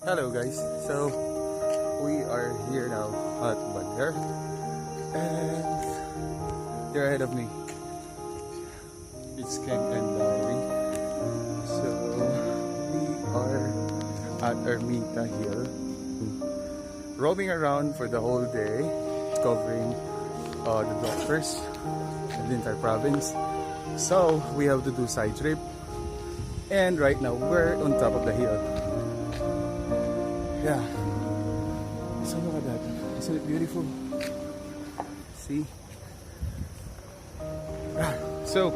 Hello guys, so we are here now at Baler and they're ahead of me. It's King and Diary. So we are at Ermita Hill, roaming around for the whole day, covering the doctors and the entire province. So we have to do side trip, and right now we're on top of the hill. Yeah, so look at that, isn't it beautiful? See? So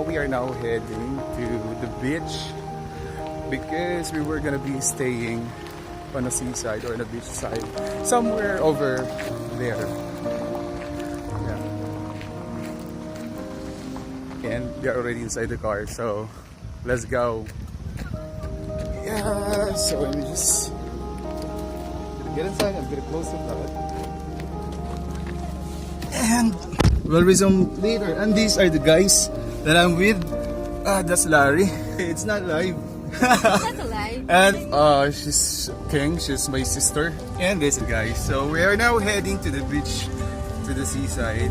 we are now heading to the beach because we were gonna be staying on a seaside or on a beach side somewhere over there. Yeah. And they're already inside the car, so let's go. Yeah, so let me just get inside. I'm gonna close the door. And we'll resume later. And these are the guys that I'm with. That's Larry. It's not live. That's alive. And she's King. She's my sister. And this guys. So we are now heading to the beach, to the seaside,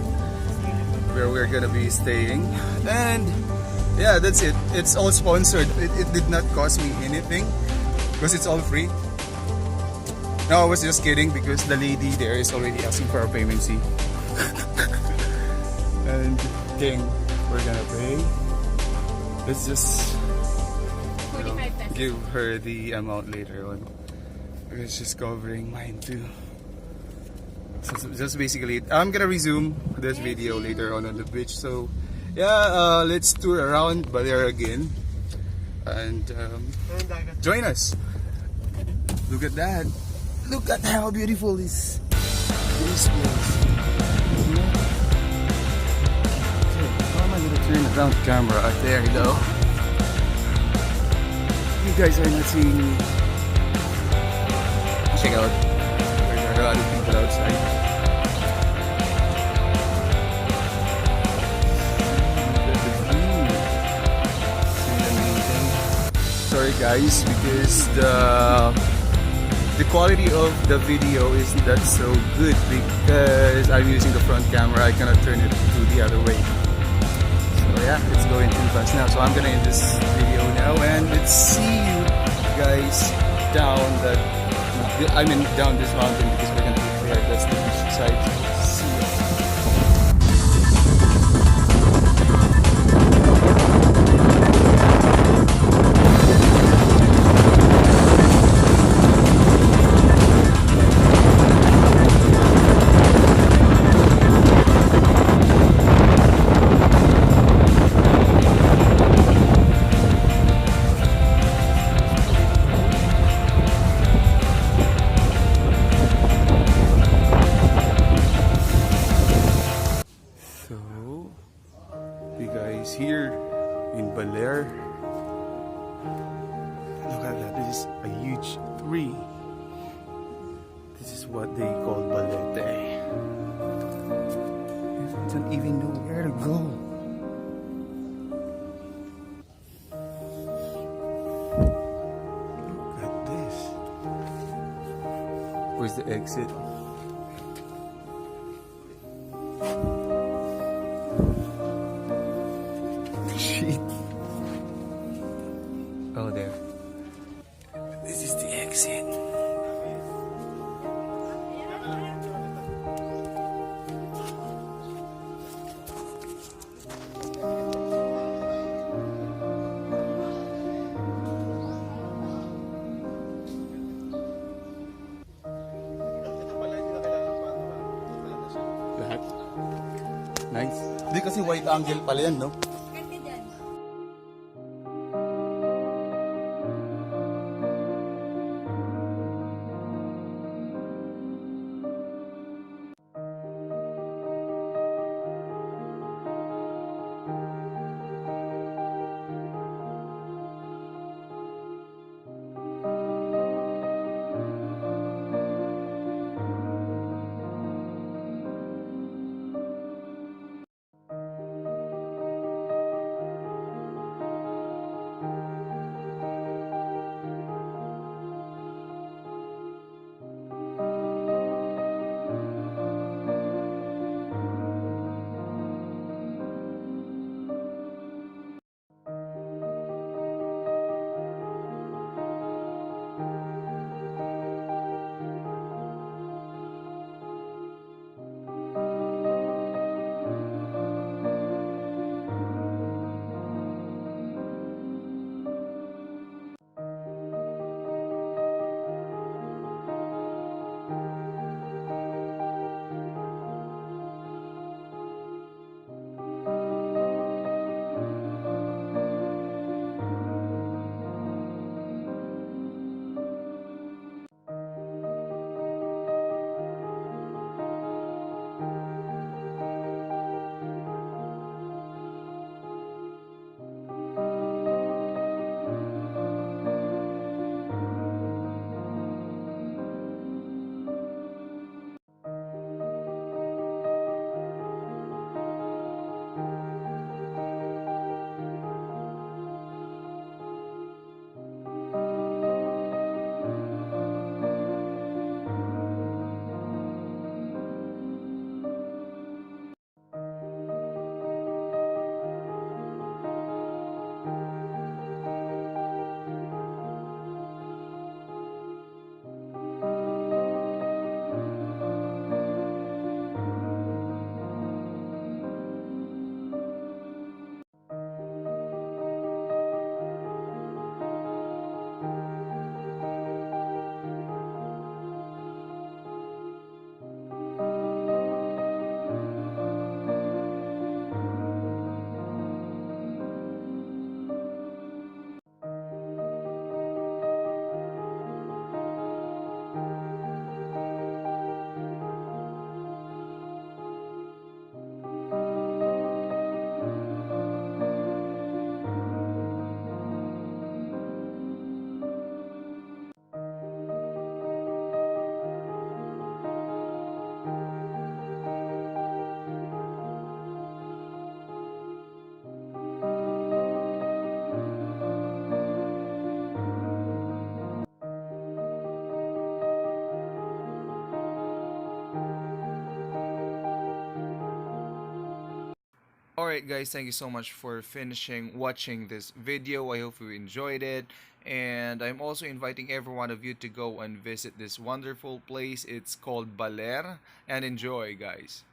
where we're gonna be staying. And yeah, that's it. It's all sponsored. It did not cost me anything because it's all free. No, I was just kidding because the lady there is already asking for a payment fee. And King, we're gonna pay. Let's just give her the amount later on. Because she's covering mine too. So just basically, I'm gonna resume this video later on the beach. So yeah, let's tour around Baler again. And join us. Look at that. Look at how beautiful this place. Okay, how am I gonna turn around the camera? There you go. You guys are not seeing me. Check out. There are a lot of people outside. Sorry guys, because the quality of the video isn't that so good because I'm using the front camera. I cannot turn it to the other way. So yeah, it's going too fast now. So I'm gonna end this video now, and let's see you guys down down this mountain because we're gonna be there. That's the beach side. See ya. Here in Baler, look at that. This is a huge tree. This is what they call balete. I don't even know where to go. Look at this. Where's the exit? Shit. Oh, there. This is the exit. Lahat. Nice. Hindi kasi wide angle pala yan, no? Alright guys, thank you so much for watching this video. I hope you enjoyed it. And I'm also inviting every one of you to go and visit this wonderful place. It's called Baler. And enjoy guys.